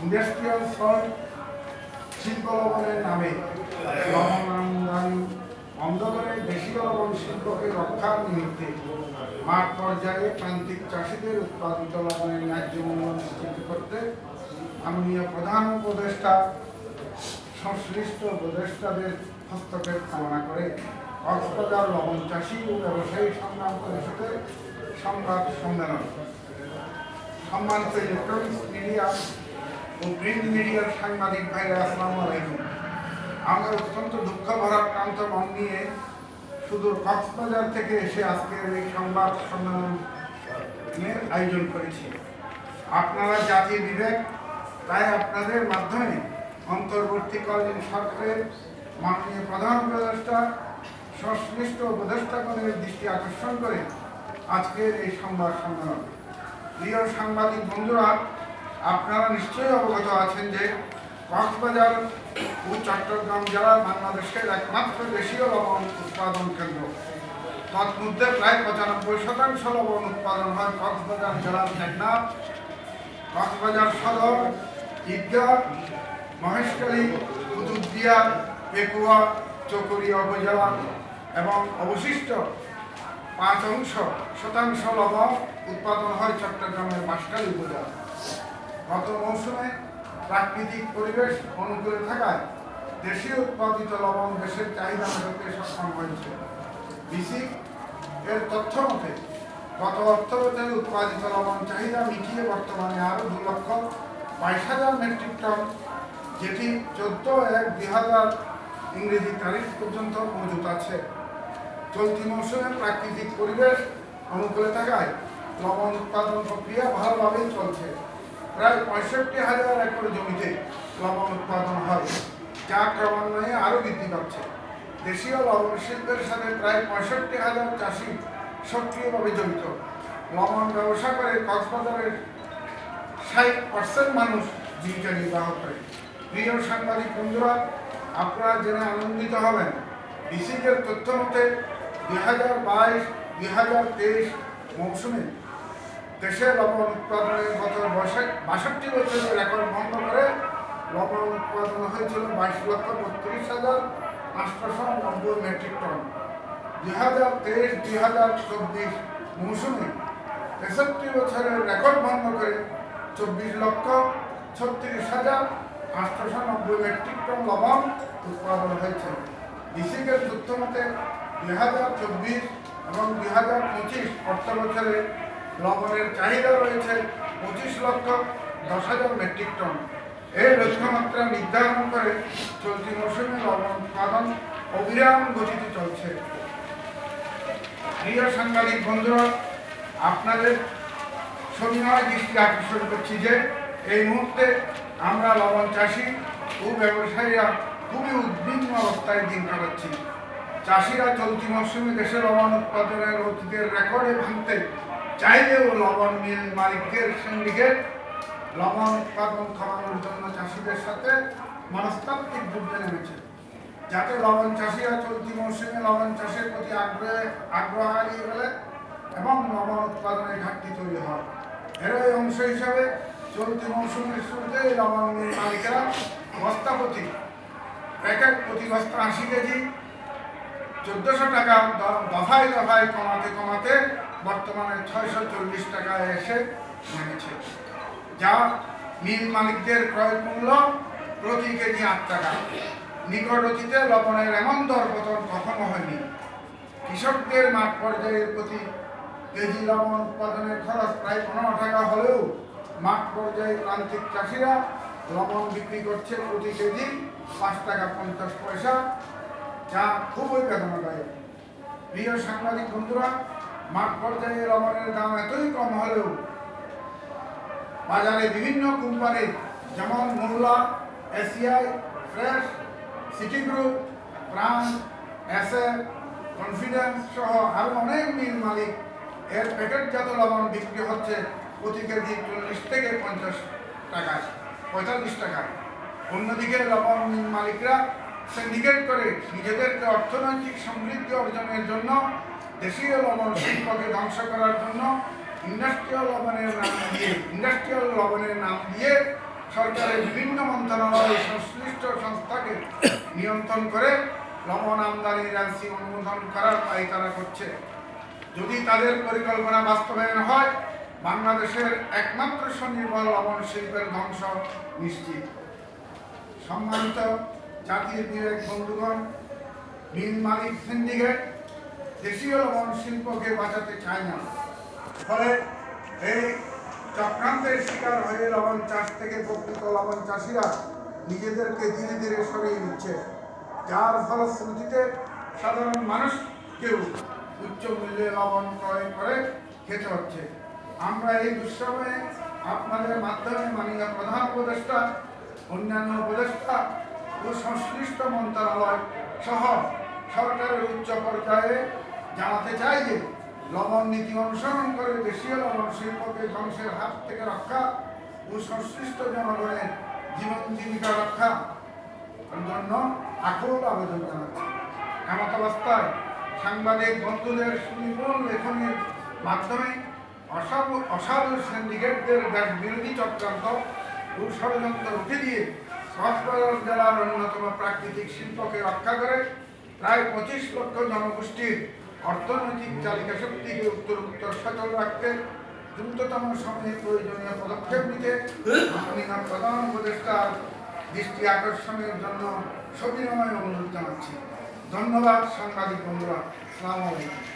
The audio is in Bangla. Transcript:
ইন্ডাস্ট্রিয়াল সল্ট শিল্প লবণের নামে লবণ আমদানি বন্ধ করে দেশীয় লবণ শিল্পকে রক্ষার নিমিত্তে মাঠ পর্যায়ে প্রান্তিক চাষিদের উৎপাদিত লবণের ন্যায্য মূল্য নিশ্চিত করতে মাননীয় প্রধান উপদেষ্টা সংশ্লিষ্ট উপদেষ্টাদের হস্তক্ষেপ কামনা করে কক্সবাজার লবণ চাষী ও ব্যবসায়ী সংগ্রাম পরিষদের সংবাদ সম্মেলন। সম্মানিত ইলেকট্রনিক্স মিডিয়া ও প্রিন্ট মিডিয়ার সাংবাদিক ভাইরা, আসসালামু আলাইকুম। আমরা অত্যন্ত দুঃখ ভরা ক্রান্ত মন নিয়ে সুদূর কক্সবাজার থেকে এসে আজকের এই সংবাদ সম্মেলনের আয়োজন করেছি। আপনারা জাতির বিবেক, তাই আপনাদের মাধ্যমে অন্তর্বর্তীকালীন সরকারের মাননীয় প্রধান উপদেষ্টা সংশ্লিষ্ট উপদেষ্টাগণের দৃষ্টি আকর্ষণ করে আজকের এই সংবাদ সম্মেলন। প্রিয় সাংবাদিক বন্ধুরা, আপনারা নিশ্চয়ই অবগত আছেন যে কক্সবাজার ও চট্টগ্রাম জেলা বাংলাদেশের একমাত্র দেশীয় লবণ উৎপাদন কেন্দ্র। তন্মধ্যে প্রায় 95% লবণ উৎপাদন হয় কক্সবাজার জেলার টেকনাফ, কক্সবাজার সদর, ঈদগাহ, মহেশখালী, কুতুবদিয়া, পেকুয়া, চকরিয়া উপজেলা এবং অবশিষ্ট 5% লবণ উৎপাদন হয় চট্টগ্রামের বাঁশখালী উপজেলা। গত মৌসুমে প্রাকৃতিক পরিবেশ অনুকূলে থাকায় দেশীয় উৎপাদিত লবণ দেশের চাহিদা মেটাতে সক্ষম হয়েছে। বিসিক এর তথ্য মতে গত অর্থবছরে উৎপাদিত লবণ চাহিদা মিটিয়ে বর্তমানে আরও 2,22,000 মেট্রিক টন, যেটি 14/1/2000 ইংরেজি তারিখ পর্যন্ত মজুত আছে। চলতি মৌসুমে প্রাকৃতিক পরিবেশ অনুকূলে থাকায় লবণ উৎপাদন প্রক্রিয়া ভালোভাবেই চলছে। প্রায় 65,000 একর জমিতে লবণ উৎপাদন হয়, যা ক্রমান্বয়ে আরও বৃদ্ধি পাচ্ছে। দেশীয় লবণ শিল্পের সাথে প্রায় 65,000 চাষি সক্রিয়ভাবে জড়িত। লবণ ব্যবসা করে কক্সবাজারের 60% মানুষ জীবিকা নির্বাহ করে। প্রিয় সাংবাদিক বন্ধুরা, আপনারা জেনে আনন্দিত হবেন, বিসিকের তথ্য মতে 2022-2023 মৌসুমে দেশের লবণ উৎপাদনের গত 62 বছরের রেকর্ড ভঙ্গ করে লবণ উৎপাদন হয়েছিল 22,32,890 মেট্রিক টন। 2023-2024 মৌসুমে 63 বছরের রেকর্ড ভঙ্গ করে 24,36,890 মেট্রিক টন লবণ উৎপাদন হয়েছে। বিসিকের তথ্য মতে 2024 এবং 2025 অর্থ বছরে লবণের চাহিদা রয়েছে 25,10,000 মেট্রিক টন। এই লক্ষ্যমাত্রা নির্ধারণ করে চলতি মৌসুমে লবণ উৎপাদন অবিরাম গতিতে চলছে। প্রিয় সাংবাদিক বন্ধুরা, আপনাদের সবিনয় দৃষ্টি আকর্ষণ করছি যে এই মুহূর্তে আমরা লবণ চাষি ও ব্যবসায়ীরা খুবই উদ্বিগ্ন অবস্থায় দিন কাটাচ্ছি। চাষিরা চলতি মৌসুমে দেশে লবণ উৎপাদনের অতীতের রেকর্ডে ভাঙতে চাইলেও লবণ মিল মালিকদের সিন্ডিকেট লবণ উৎপাদন কমানোর জন্য চাষিদের সাথে মনস্তাত্ত্বিক যুদ্ধে নেমেছে, যাতে লবণ চাষিরা চলতি মৌসুমে লবণ চাষের প্রতি আগ্রহ হারিয়ে ফেলে এবং লবণ উৎপাদনের ঘাটতি তৈরি হয়। এরই অংশ হিসাবে চলতি মৌসুমের শুরুতে লবণ মিল মালিকেরা বস্তা প্রতি প্যাকেট প্রতি বস্তা 80 কেজি 1400 টাকা দফায় দফায় কমাতে বর্তমানে 640 টাকায় এসে নেমেছে, যা মিল মালিকদের ক্রয় মূল্য প্রতি কেজি 8 টাকা। নিকট অতীতে লবণের এমন দরপতন কখনো হয়নি। কৃষকদের মাঠ পর্যায়ের প্রতি কেজি লবণ উৎপাদনের খরচ প্রায় 15 টাকা হলেও মাঠ পর্যায়ে প্রান্তিক চাষিরা লবণ বিক্রি করছে প্রতি কেজি 5 টাকা 50 পয়সা, যা খুবই বেদনাদায়ক। প্রিয় সাংবাদিক বন্ধুরা, মাঠ পর্যায়ে লবণের দাম এতই কম হলেও বাজারে বিভিন্ন কোম্পানি যেমন মোল্লা, এসিআই, ফ্রেশ, সিটি গ্রুপ, প্রাণ, এসএফ, কনফিডেন্স সহ আরও অনেক মিল মালিক এর প্যাকেটজাত লবণ বিক্রি হচ্ছে প্রতি কেজি 40 থেকে 50 টাকায় 45 টাকায়। অন্যদিকে লবণ মিল মালিকরা সিন্ডিকেট করে নিজেদেরকে অর্থনৈতিক সমৃদ্ধি অর্জনের জন্য দেশীয় লবণ শিল্পকে ধ্বংস করার জন্য ইন্ডাস্ট্রিয়াল লবণের নাম দিয়ে সরকারের বিভিন্ন মন্ত্রণালয় সংশ্লিষ্ট সংস্থাকে নিয়ন্ত্রণ করে লবণ আমদানির এলসি অনুমোদন করার পায়তারা করছে। যদি তাদের পরিকল্পনা বাস্তবায়ন হয়, বাংলাদেশের একমাত্র স্বনির্ভর লবণ শিল্পের ধ্বংস নিশ্চিত। সম্মানিত জাতির বিবেক বন্ধুগণ, মিল মালিক সিন্ডিকেট দেশীয় লবণ শিল্পকে বাঁচাতে চায় না, ফলে এই চক্রান্তের শিকার হয়ে লবণ চাষ থেকে প্রকৃত লবণ চাষিরা নিজেদেরকে ধীরে ধীরে সরিয়ে নিচ্ছে, যার ফলশ্রুতিতে সাধারণ মানুষকেও উচ্চ মূল্যে লবণ ক্রয় করে খেতে হচ্ছে। আমরা এই দুঃসময়ে আপনাদের মাধ্যমে মাননীয় প্রধান উপদেষ্টা, অন্যান্য উপদেষ্টা ও সংশ্লিষ্ট মন্ত্রণালয় সহ সরকারের উচ্চ পর্যায়ে জানাতে চাই যে লবণ নীতি অনুসরণ করে দেশীয় লবণ শিল্পকে ধ্বংসের হাত থেকে রক্ষা ও সংশ্লিষ্ট জনগণের জীবন জীবিকা রক্ষার জন্য আকুল আবেদন জানাচ্ছি। এমতাবস্থায় সাংবাদিক বন্ধুদের সুনিপুণ লেখনের মাধ্যমে অসাধু সিন্ডিকেটদের দেশ বিরোধী চক্রান্ত ও ষড়যন্ত্র উঠে দিয়ে কক্সবাজার জেলার অন্যতম প্রাকৃতিক শিল্পকে রক্ষা করে প্রায় 25 লক্ষ জনগোষ্ঠীর অর্থনৈতিক চালিকা শক্তিকে উত্তর সচল রাখতে দ্রুততম সময়ে প্রয়োজনীয় পদক্ষেপ নিতে মাননীয় প্রধান উপদেষ্টার দৃষ্টি আকর্ষণের জন্য সবিনয় অনুরোধ জানাচ্ছি। ধন্যবাদ সাংবাদিক বন্ধুরা। আসসালামু আলাইকুম।